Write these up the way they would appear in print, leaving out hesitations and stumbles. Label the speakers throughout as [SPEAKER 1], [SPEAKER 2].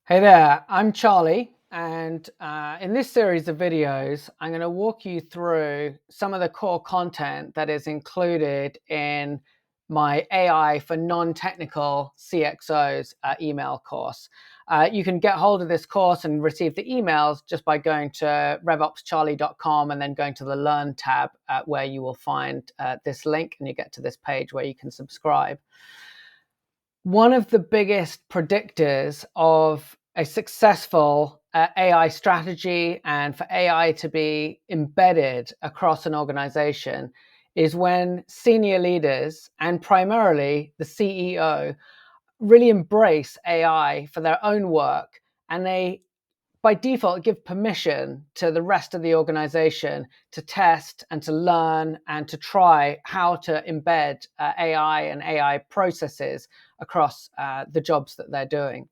[SPEAKER 1] Hey there, I'm Charlie, and in this series of videos, I'm going to walk you through some of the core content that is included in my AI for non-technical CxOs email course. You can get hold of this course and receive the emails just by going to revopscharlie.com and then going to the Learn tab where you will find this link, and you get to this page where you can subscribe. One of the biggest predictors of a successful AI strategy and for AI to be embedded across an organization is when senior leaders, and primarily the CEO, really embrace AI for their own work, and they by default give permission to the rest of the organization to test and to learn and to try how to embed AI and AI processes across the jobs that they're doing.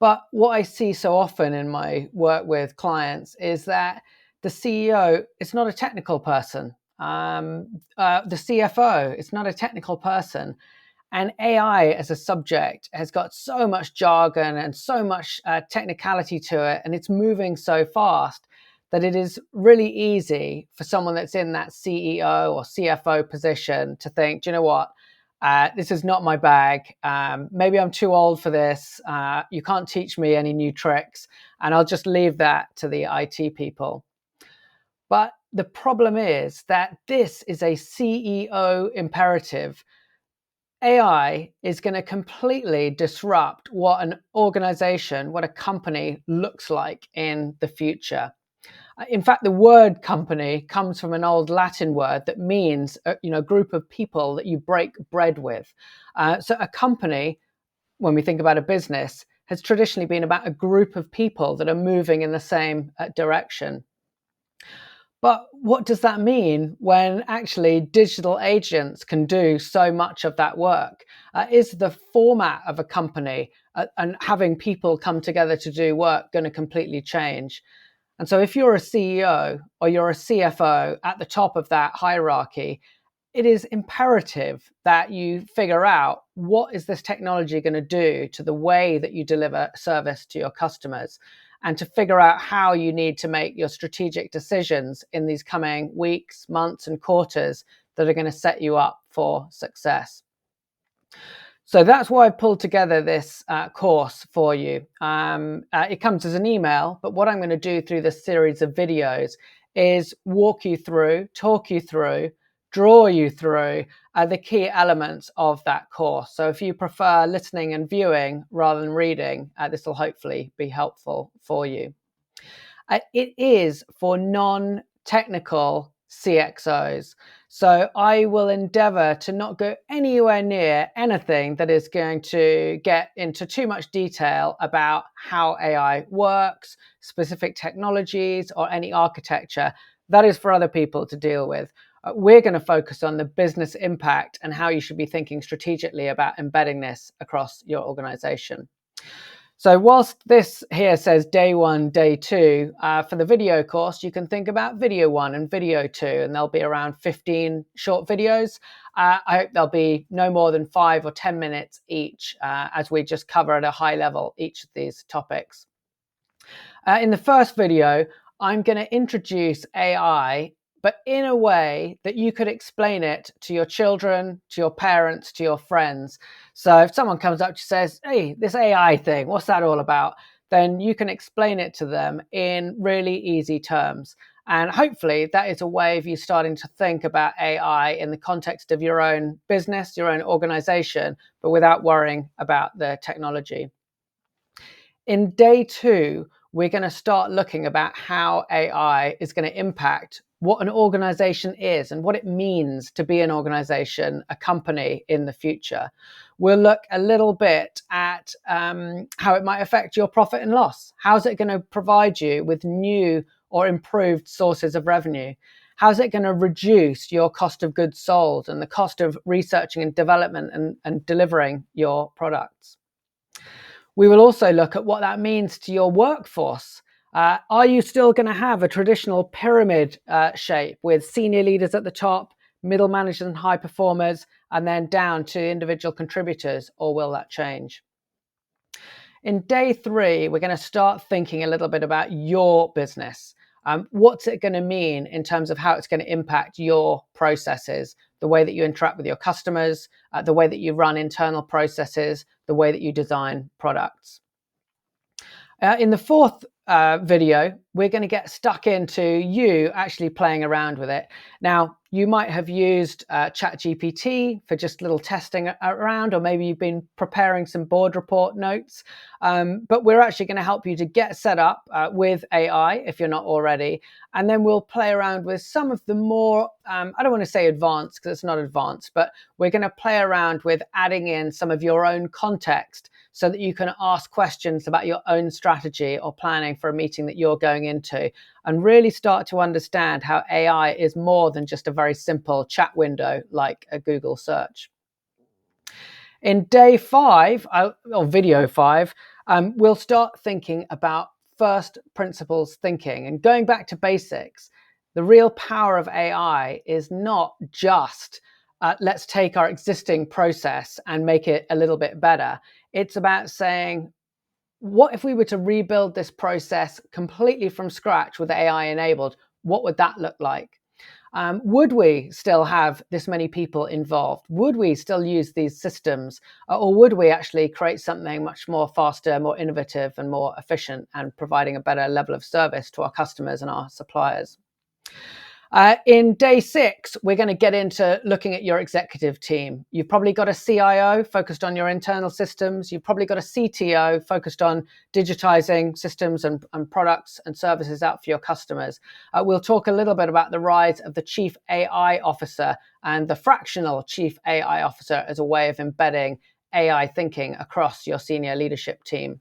[SPEAKER 1] But what I see so often in my work with clients is that the CEO is not a technical person. The CFO is not a technical person. And AI as a subject has got so much jargon and so much technicality to it, and it's moving so fast that it is really easy for someone that's in that CEO or CFO position to think, do you know what? This is not my bag. Maybe I'm too old for this. You can't teach me any new tricks, and I'll just leave that to the IT people. But the problem is that this is a CEO imperative. AI is going to completely disrupt what an organization, what a company looks like in the future. In fact, the word company comes from an old Latin word that means a group of people that you break bread with. So a company, when we think about a business, has traditionally been about a group of people that are moving in the same direction. But what does that mean when actually digital agents can do so much of that work? Is the format of a company and having people come together to do work going to completely change? And so if you're a CEO or you're a CFO at the top of that hierarchy, it is imperative that you figure out what is this technology going to do to the way that you deliver service to your customers, and to figure out how you need to make your strategic decisions in these coming weeks, months, and quarters that are going to set you up for success. So that's why I pulled together this course for you. It comes as an email, but what I'm going to do through this series of videos is walk you through, talk you through, draw you through the key elements of that course. So if you prefer listening and viewing rather than reading, this will hopefully be helpful for you. It is for non-technical CxOs. So I will endeavor to not go anywhere near anything that is going to get into too much detail about how AI works, specific technologies, or any architecture. That is for other people to deal with. We're going to focus on the business impact and how you should be thinking strategically about embedding this across your organization. So whilst this here says day one, day two, for the video course, you can think about video one and video two, and there'll be around 15 short videos. I hope they'll be no more than 5 or 10 minutes each, as we just cover at a high level each of these topics. In the first video, I'm going to introduce AI, but in a way that you could explain it to your children, to your parents, to your friends. So if someone comes up and says, hey, this AI thing, what's that all about? Then you can explain it to them in really easy terms. And hopefully that is a way of you starting to think about AI in the context of your own business, your own organization, but without worrying about the technology. In day two, we're going to start looking about how AI is going to impact what an organization is and what it means to be an organization, a company in the future. We'll look a little bit at how it might affect your profit and loss. How's it going to provide you with new or improved sources of revenue? How's it going to reduce your cost of goods sold and the cost of researching and development and delivering your products? We will also look at what that means to your workforce. Are you still going to have a traditional pyramid shape with senior leaders at the top, middle managers and high performers, and then down to individual contributors, or will that change? In day 3, we're going to start thinking a little bit about your business. What's it going to mean in terms of how it's going to impact your processes, the way that you interact with your customers, the way that you run internal processes, the way that you design products. In the 4th video, we're going to get stuck into you actually playing around with it. Now, you might have used ChatGPT for just little testing around, or maybe you've been preparing some board report notes. But we're actually going to help you to get set up with AI if you're not already. And then we'll play around with some of the more, I don't want to say advanced because it's not advanced, but we're going to play around with adding in some of your own context so that you can ask questions about your own strategy or planning for a meeting that you're going into, and really start to understand how AI is more than just a very simple chat window like a Google search. In day 5, or video 5, we'll start thinking about first principles thinking and going back to basics. The real power of AI is not just let's take our existing process and make it a little bit better. It's about saying, what if we were to rebuild this process completely from scratch with AI enabled? What would that look like? Would we still have this many people involved? Would we still use these systems? Or would we actually create something much more faster, more innovative, and more efficient, and providing a better level of service to our customers and our suppliers? In day 6, we're going to get into looking at your executive team. You've probably got a CIO focused on your internal systems. You've probably got a CTO focused on digitizing systems and products and services out for your customers. We'll talk a little bit about the rise of the Chief AI Officer and the fractional Chief AI Officer as a way of embedding AI thinking across your senior leadership team.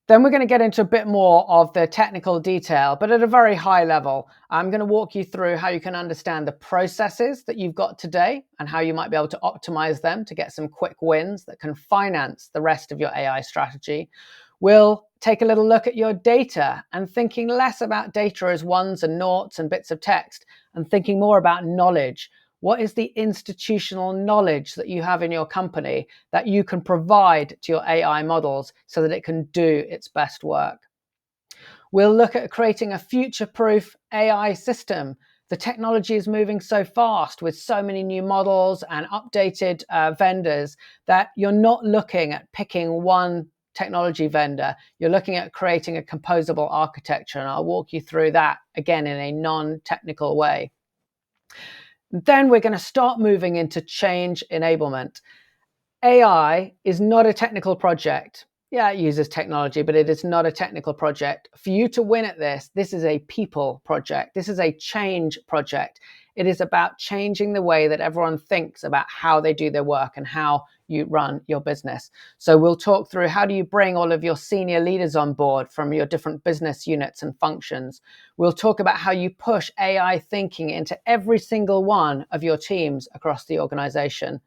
[SPEAKER 1] Then we're going to get into a bit more of the technical detail, but at a very high level. I'm going to walk you through how you can understand the processes that you've got today and how you might be able to optimize them to get some quick wins that can finance the rest of your AI strategy. We'll take a little look at your data and thinking less about data as ones and noughts and bits of text, and thinking more about knowledge. What is the institutional knowledge that you have in your company that you can provide to your AI models so that it can do its best work? We'll look at creating a future-proof AI system. The technology is moving so fast with so many new models and updated vendors that you're not looking at picking one technology vendor. You're looking at creating a composable architecture, and I'll walk you through that again in a non-technical way. Then we're going to start moving into change enablement. AI is not a technical project. Yeah, it uses technology, but it is not a technical project. For you to win at this is a people project. This is a change project. It is about changing the way that everyone thinks about how they do their work and how you run your business. So we'll talk through, how do you bring all of your senior leaders on board from your different business units and functions. We'll talk about how you push AI thinking into every single one of your teams across the organization.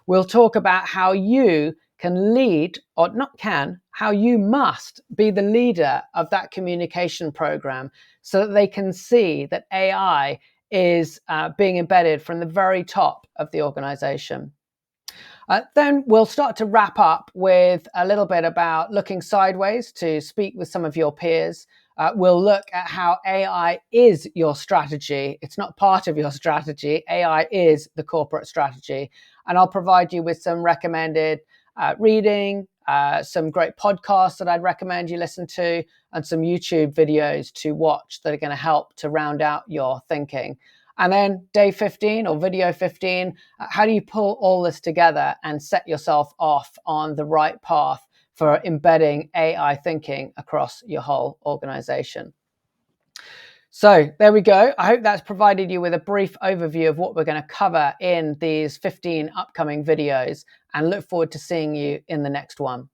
[SPEAKER 1] We'll talk about how you can lead, or not can, how you must be the leader of that communication program so that they can see that AI is being embedded from the very top of the organization. Then we'll start to wrap up with a little bit about looking sideways to speak with some of your peers. We'll look at how AI is your strategy. It's not part of your strategy. AI is the corporate strategy. And I'll provide you with some recommended reading, some great podcasts that I'd recommend you listen to, and some YouTube videos to watch that are going to help to round out your thinking. And then day 15 or video 15, how do you pull all this together and set yourself off on the right path for embedding AI thinking across your whole organization? So there we go. I hope that's provided you with a brief overview of what we're going to cover in these 15 upcoming videos, and look forward to seeing you in the next one.